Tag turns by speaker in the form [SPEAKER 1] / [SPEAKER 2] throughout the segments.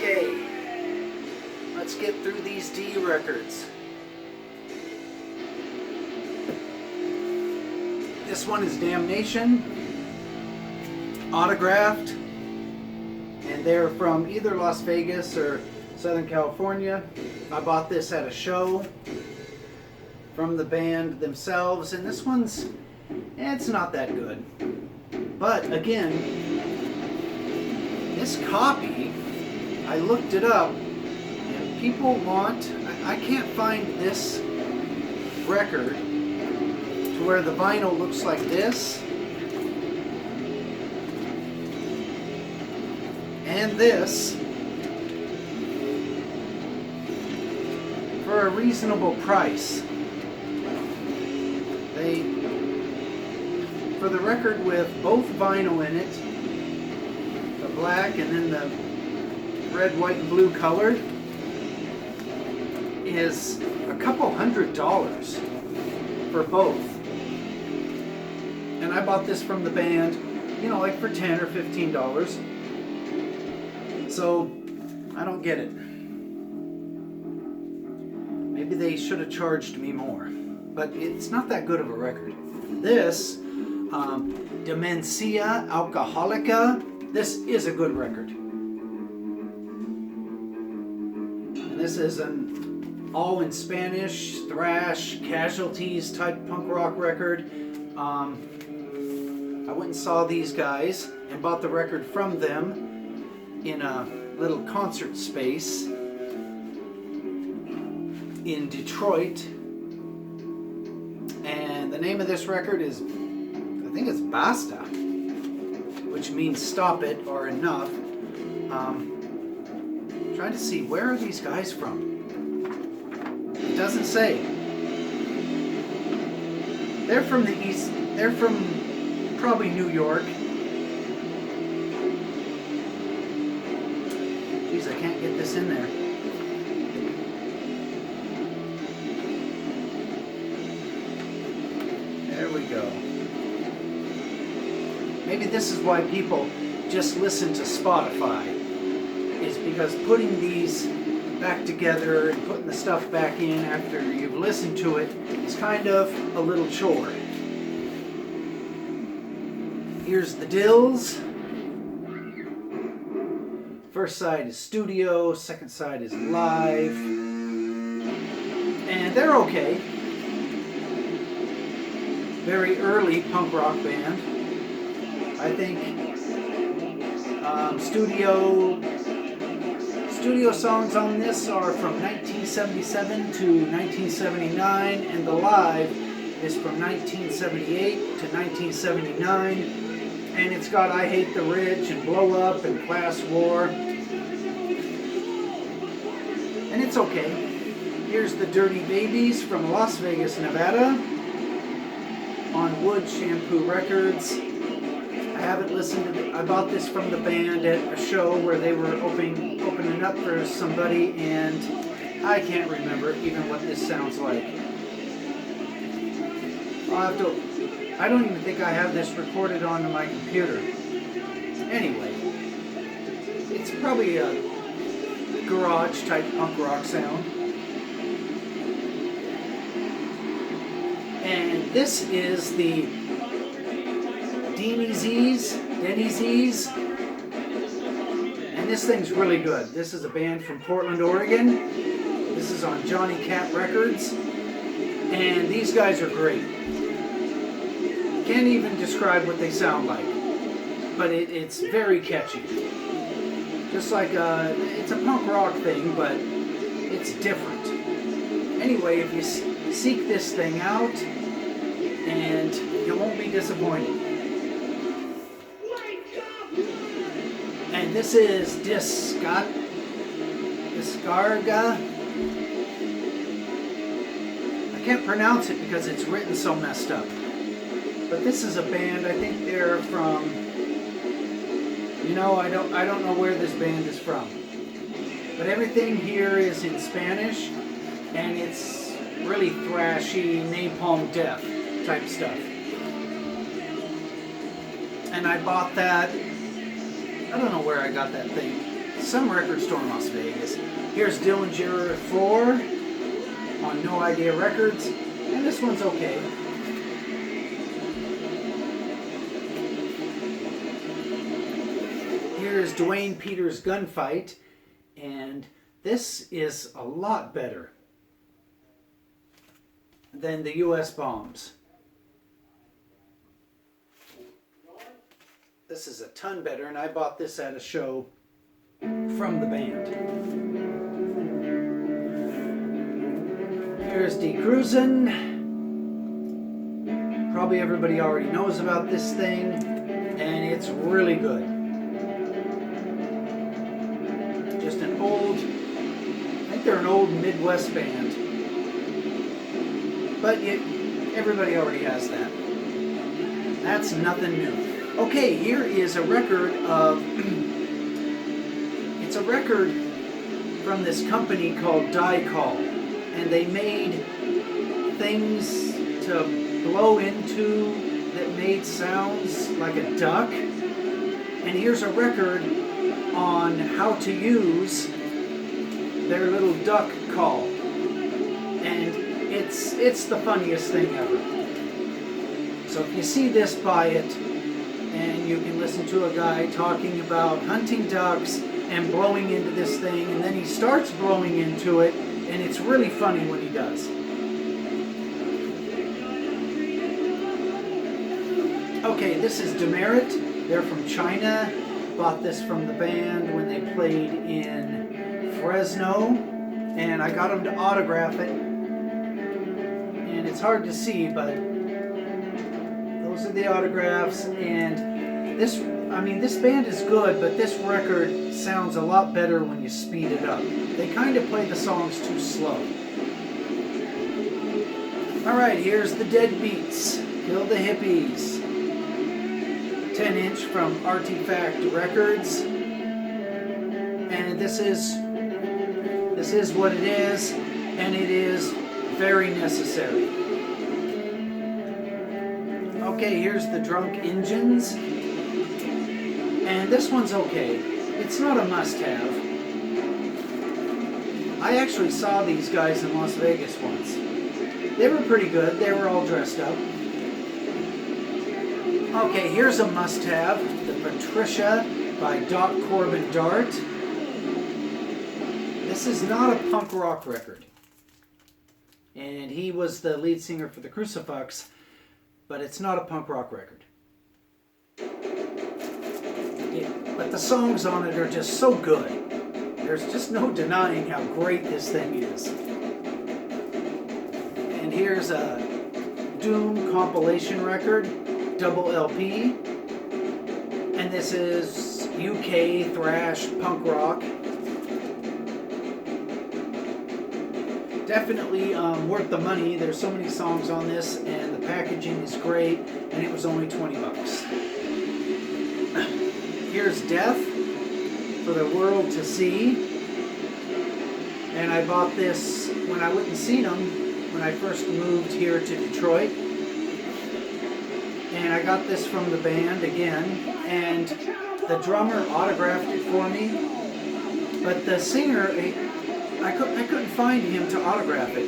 [SPEAKER 1] Okay, let's get through these D records. This one is Damnation, autographed, and they're from either Las Vegas or Southern California. I bought this at a show from the band themselves, and this one's, it's not that good. But again, this copy, I looked it up, and people want, I can't find this record to where the vinyl looks like this, and this, for a reasonable price. They, for the record with both vinyl in it, the black and then the red, white, and blue colored, is a couple $100 for both. And I bought this from the band, you know, like for $10 or $15. So I don't get it. Maybe they should have charged me more, but it's not that good of a record. This, Demencia Alcoholica, this is a good record. And this is an all in Spanish, thrash, Casualties type punk rock record. I went and saw these guys and bought the record from them in a little concert space in Detroit, and the name of this record is, I think it's Basta, which means stop it or enough. Trying to see, where are these guys from? It doesn't say. They're from the east, they're from probably New York. Geez, I can't get this in there. There we go. Maybe this is why people just listen to Spotify, is because putting these back together and putting the stuff back in after you've listened to it is kind of a little chore. Here's the Dills. First side is studio, second side is live, and they're okay. Very early punk rock band. I think studio songs on this are from 1977 to 1979, and the live is from 1978 to 1979. And it's got I Hate the Rich and Blow Up and Class War. And it's okay. Here's the Dirty Babies from Las Vegas, Nevada, on Wood Shampoo Records. I haven't listened to it. I bought this from the band at a show where they were opening up for somebody, and I can't remember even what this sounds like. I'll have to, I don't even think I have this recorded onto my computer. Anyway, it's probably a garage type punk rock sound. And this is the Denny Z's, and this thing's really good. This is a band from Portland, Oregon. This is on Johnny Cat Records, and these guys are great. Can't even describe what they sound like, but it's very catchy. Just like it's a punk rock thing, but it's different. Anyway, if you seek this thing out, and you won't be disappointed. And this is Descarga. I can't pronounce it because it's written so messed up. But this is a band, I think they're from, you know, I don't know where this band is from. But everything here is in Spanish, and it's really thrashy, Napalm Death type stuff. And I bought that, I don't know where I got that thing. some record store in Las Vegas. Here's Dillinger 4 on No Idea Records, and this one's okay. Here's Dwayne Peters' Gunfight, and this is a lot better than the U.S. Bombs. This is a ton better, and I bought this at a show from the band. Here's D. Cruisin'. Probably everybody already knows about this thing, and it's really good. Just an old, I think they're an old Midwest band, but everybody already has that. That's nothing new. Okay, here is a record of, it's a record from this company called Dicol, and they made things to blow into that made sounds like a duck. And here's a record on how to use their little duck call, and it's the funniest thing ever. So if you see this, buy it. And you can listen to a guy talking about hunting ducks and blowing into this thing, and then he starts blowing into it, and it's really funny when he does. Okay, this is Demerit. They're from China. Bought this from the band when they played in Fresno, and I got them to autograph it. And it's hard to see, but those are the autographs, and this band is good, but this record sounds a lot better when you speed it up. They kind of play the songs too slow. Alright, here's the Deadbeats, Kill the Hippies. 10-inch from Artifact Records. And this is what it is, and it is very necessary. Okay, here's the Drunk Engines, and this one's okay. It's not a must-have. I actually saw these guys in Las Vegas once. They were pretty good. They were all dressed up. Okay, here's a must-have, the Patricia by Doc Corbin Dart. This is not a punk rock record, and he was the lead singer for the Crucifix, but it's not a punk rock record. But the songs on it are just so good. There's just no denying how great this thing is. And here's a Doom compilation record, double LP. And this is UK thrash punk rock. Definitely worth the money. There's so many songs on this, and the packaging is great, and it was only 20 bucks. Here's Death for the World to See, and I bought this when I went and seen them when I first moved here to Detroit, and I got this from the band again, and the drummer autographed it for me, but the singer, I couldn't find him to autograph it,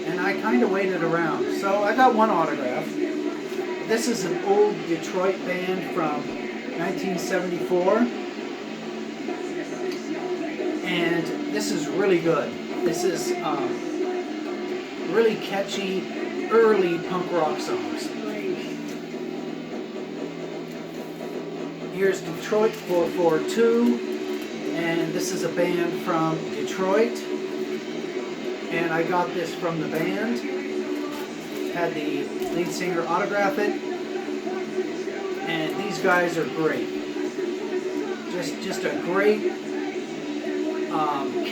[SPEAKER 1] and I kind of waited around. So I got one autograph. This is an old Detroit band from 1974, and this is really good. This is really catchy, early punk rock songs. Here's Detroit 442. And this is a band from Detroit, and I got this from the band. Had the lead singer autograph it, and these guys are great. Just a great,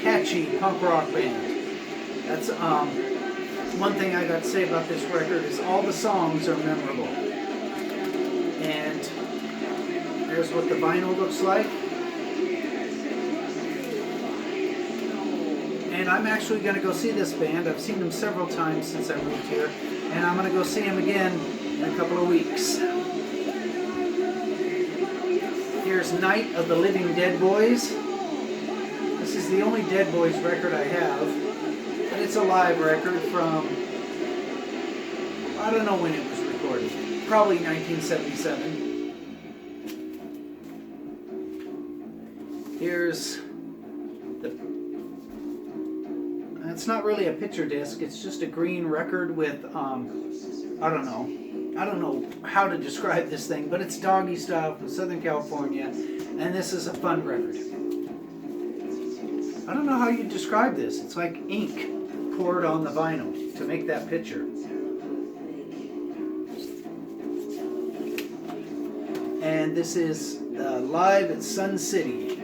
[SPEAKER 1] catchy punk rock band. That's one thing I got to say about this record is all the songs are memorable. And there's what the vinyl looks like. And I'm actually going to go see this band. I've seen them several times since I moved here, and I'm going to go see them again in a couple of weeks. Here's Night of the Living Dead Boys. is the only Dead Boys record I have, but it's a live record from, I don't know when it was recorded, probably 1977. Here's the, it's not really a picture disc, it's just a green record with, I don't know how to describe this thing, but it's Doggy Style from Southern California, and this is a fun record. I don't know how you describe this. It's like ink poured on the vinyl to make that picture. And this is live at Sun City.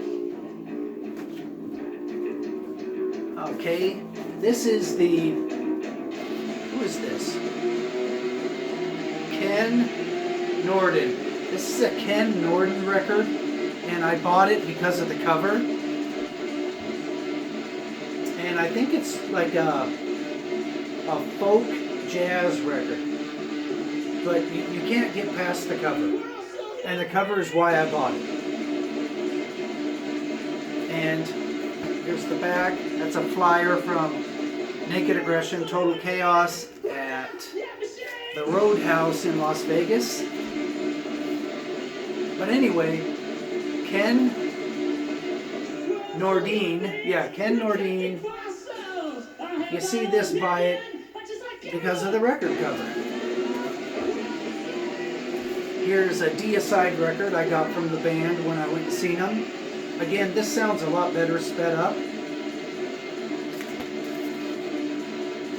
[SPEAKER 1] Okay, this is the, who is this? Ken Norden. This is a Ken Norden record, and I bought it because of the cover. And I think it's like a folk jazz record. But you can't get past the cover. And the cover is why I bought it. And here's the back. That's a flyer from Naked Aggression, Total Chaos at the Roadhouse in Las Vegas. But anyway, Ken Norden, Ken Norden, you see this, buy it because of the record cover. Here's a Deicide record I got from the band when I went and seen them. Again, this sounds a lot better sped up.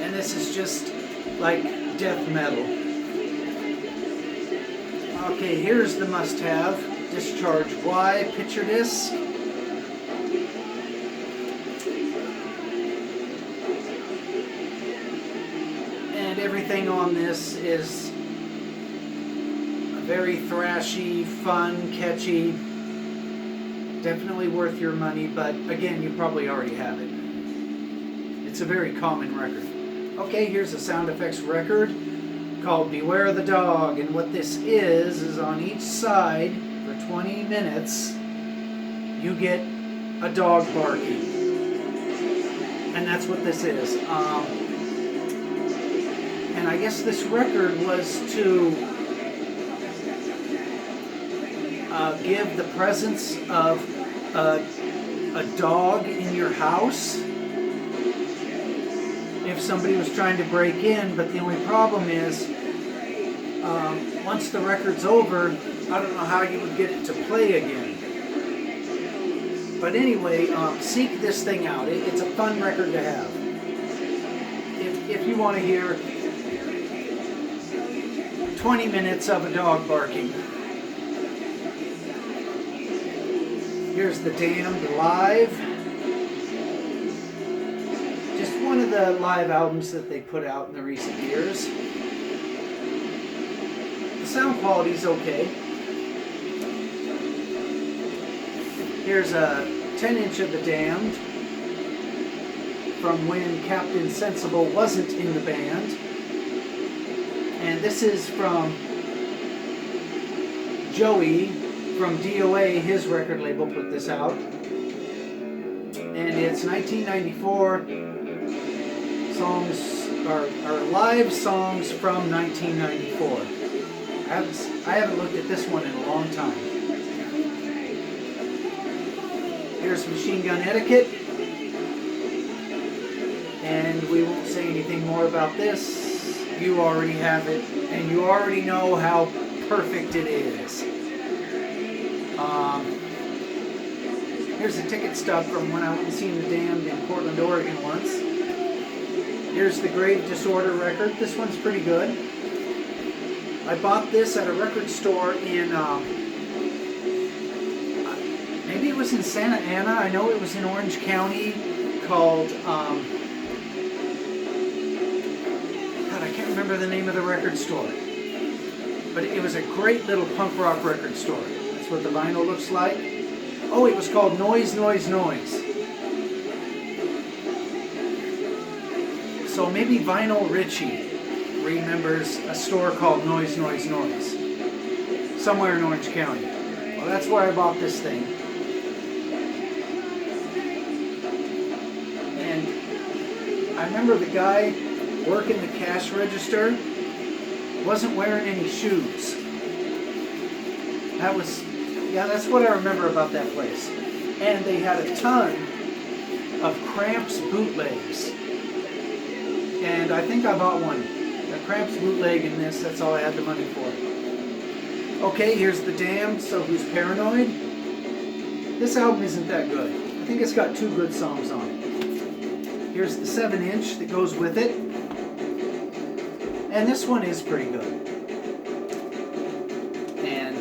[SPEAKER 1] And this is just like death metal. Okay, here's the must-have. Discharge Y picture disc. And everything on this is very thrashy, fun, catchy. Definitely worth your money, but again, you probably already have it. It's a very common record. Okay, here's a sound effects record called Beware the Dog, and what this is on each side for 20 minutes you get a dog barking, and that's what this is. And I guess this record was to give the presence of a dog in your house if somebody was trying to break in. But the only problem is once the record's over, I don't know how you would get it to play again. But anyway, seek this thing out. It's a fun record to have if you want to hear 20 minutes of a dog barking. Here's the Damned live. Just one of the live albums that they put out in the recent years. The sound quality's okay. Here's a 10-inch of the Damned from when Captain Sensible wasn't in the band. And this is from Joey from DOA, his record label put this out. And it's 1994 songs, or live songs from 1994. I haven't looked at this one in a long time. Here's Machine Gun Etiquette. And we won't say anything more about this. You already have it, and you already know how perfect it is. Here's a ticket stub from when I went and seen the Damned in Portland, Oregon once. Here's the Grave Disorder record. This one's pretty good. I bought this at a record store in, maybe it was in Santa Ana. I know it was in Orange County, called, God, I can't remember the name of the record store. But it was a great little punk rock record store. That's what the vinyl looks like. Oh, it was called Noise, Noise, Noise. So maybe Vinyl Richie remembers a store called Noise, Noise, Noise. Somewhere in Orange County. Well, that's where I bought this thing. I remember the guy working the cash register wasn't wearing any shoes. That's what I remember about that place. And they had a ton of Cramps bootlegs. And I think I bought one. A Cramps bootleg in this, that's all I had the money for. Okay, here's The Damned, So Who's Paranoid? This album isn't that good. I think it's got 2 good songs on it. Here's the 7-inch that goes with it. And this one is pretty good. And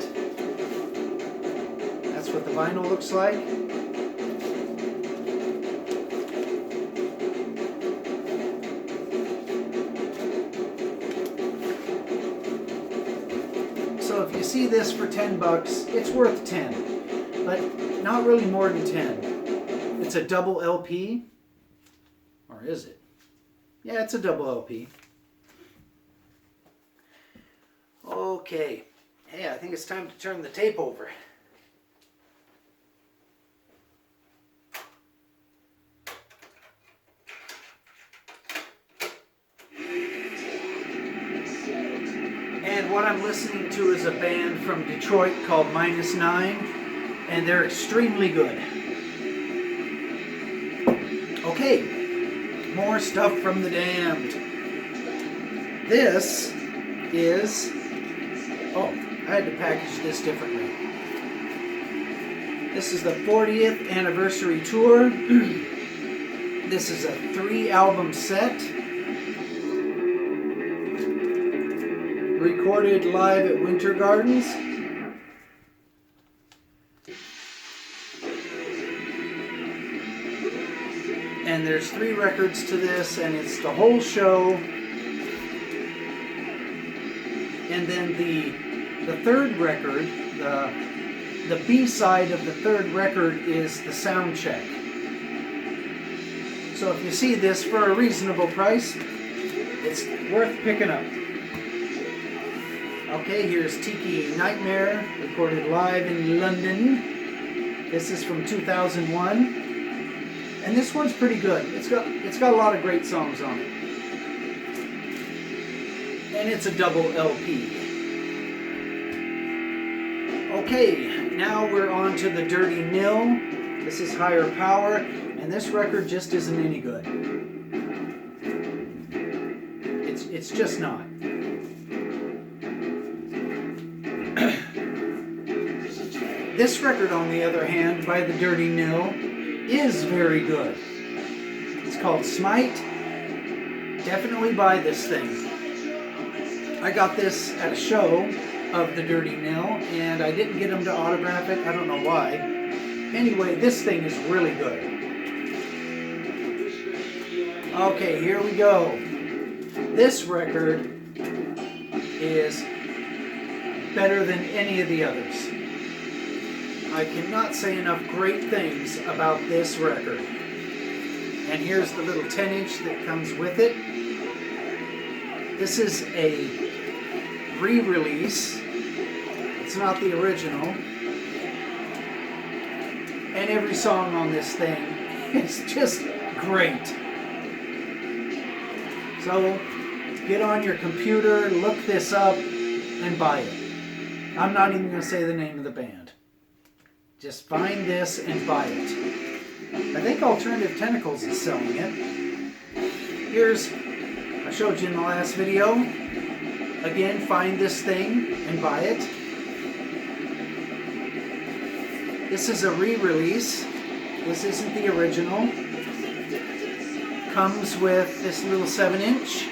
[SPEAKER 1] that's what the vinyl looks like. So if you see this for $10, it's worth 10, but not really more than 10. It's a double LP, or is it? Yeah, it's a double LP. Okay, hey, I think it's time to turn the tape over. And what I'm listening to is a band from Detroit called Minus 9, and they're extremely good. Okay, more stuff from The Damned. This is... Oh, I had to package this differently. This is the 40th anniversary tour. This is a 3-album set. Recorded live at Winter Gardens. And there's 3 records to this, and it's the whole show. And then the third record, the B-side of the third record is the sound check. So if you see this for a reasonable price, it's worth picking up. Okay, here's Tiki Nightmare, recorded live in London. This is from 2001. And this one's pretty good. It's got a lot of great songs on it. And it's a double LP. Okay, now we're on to the Dirty Nil. This is Higher Power, and this record just isn't any good. It's just not. This record, on the other hand, by the Dirty Nil, is very good. It's called Smite. Definitely buy this thing. I got this at a show of the Dirty Nil, and I didn't get them to autograph it. I don't know why. Anyway, this thing is really good. Okay, here we go. This record is better than any of the others. I cannot say enough great things about this record. And here's the little 10-inch that comes with it. This is a re-release. It's not the original. And every song on this thing is just great. So get on your computer, look this up, and buy it. I'm not even going to say the name of the band. Just find this and buy it. I think Alternative Tentacles is selling it. Here's, I showed you in the last video. Again, find this thing and buy it. This is a re-release. This isn't the original. Comes with this little 7-inch.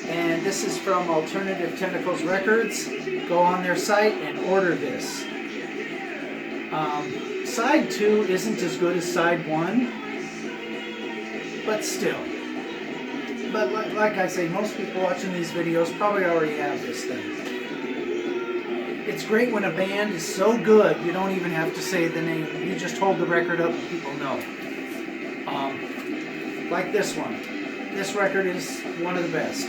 [SPEAKER 1] And this is from Alternative Tentacles Records. Go on their site and order this. Side 2 isn't as good as Side 1, but still. But like I say, most people watching these videos probably already have this thing. It's great when a band is so good you don't even have to say the name. You just hold the record up and people know. Like this one. This record is one of the best.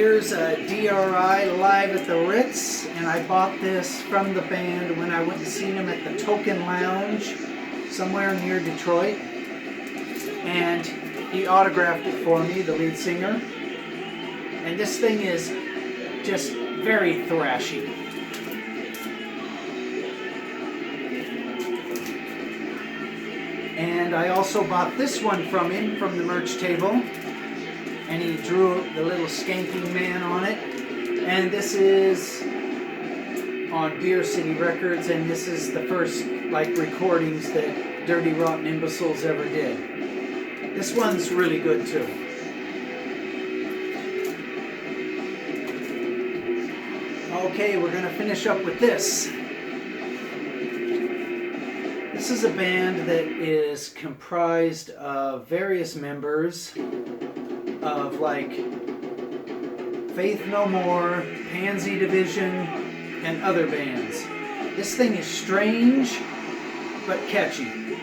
[SPEAKER 1] Here's a DRI Live at the Ritz, and I bought this from the band when I went to see them at the Token Lounge somewhere near Detroit. And he autographed it for me, the lead singer. And this thing is just very thrashy. And I also bought this one from him from the merch table. And he drew the little skanking man on it. And this is on Beer City Records, and this is the first recordings that Dirty Rotten Imbeciles ever did. This one's really good too. Okay, we're gonna finish up with this. This is a band that is comprised of various members of Faith No More, Pansy Division, and other bands. This thing is strange but catchy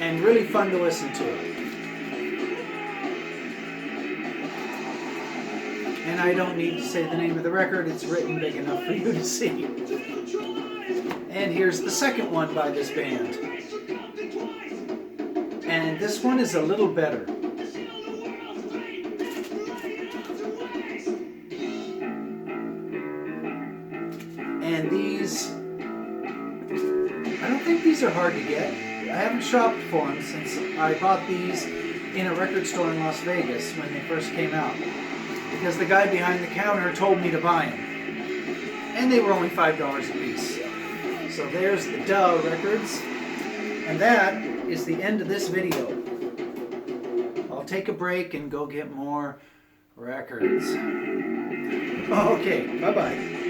[SPEAKER 1] and really fun to listen to. And I don't need to say the name of the record, it's written big enough for you to see. And here's the second one by this band. And this one is a little better. And these, I don't think these are hard to get. I haven't shopped for them since I bought these in a record store in Las Vegas when they first came out. Because the guy behind the counter told me to buy them. And they were only $5 a piece. So there's the Duh Records. And that is the end of this video. I'll take a break and go get more records. Okay, bye-bye.